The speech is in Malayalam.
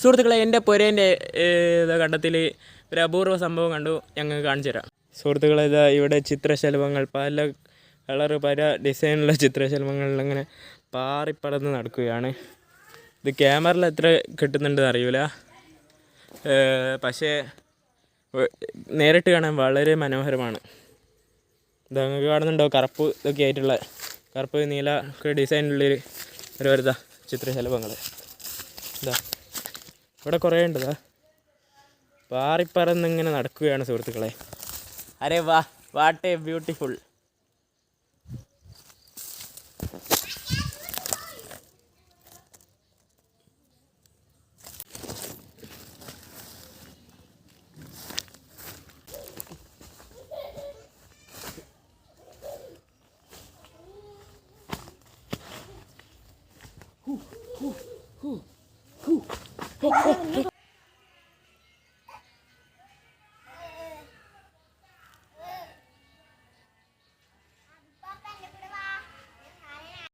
സുഹൃത്തുക്കളെ, എൻ്റെ പുരേൻ്റെ കണ്ടത്തിൽ ഒരു അപൂർവ സംഭവം കണ്ടു, ഞങ്ങൾക്ക് കാണിച്ചു തരാം. സുഹൃത്തുക്കളെ, ഇതാ ഇവിടെ ചിത്രശലഭങ്ങൾ, പല കളറ് പല ഡിസൈനുള്ള ചിത്രശലഭങ്ങളിൽ അങ്ങനെ പാറിപ്പറന്ന് നടക്കുകയാണ്. ഇത് ക്യാമറയിൽ എത്ര കിട്ടുന്നുണ്ടെന്ന് അറിയില്ല, പക്ഷേ നേരിട്ട് കാണാൻ വളരെ മനോഹരമാണ്. ഇത് നിങ്ങൾക്ക് കാണുന്നുണ്ടോ, കറുപ്പ് ഇതൊക്കെ ആയിട്ടുള്ള കറുപ്പ് നീല ഒക്കെ ഡിസൈനുള്ളൊരു ഒരു ചിത്രശലഭങ്ങൾ. ഇതാ ഇവിടെ കുറേ ഉണ്ട്. ഇതാ പാറിപ്പറന്നിങ്ങനെ നടക്കുകയാണ് സുഹൃത്തുക്കളെ. അരെ വാ, വാട്ട് എ ബ്യൂട്ടിഫുൾ.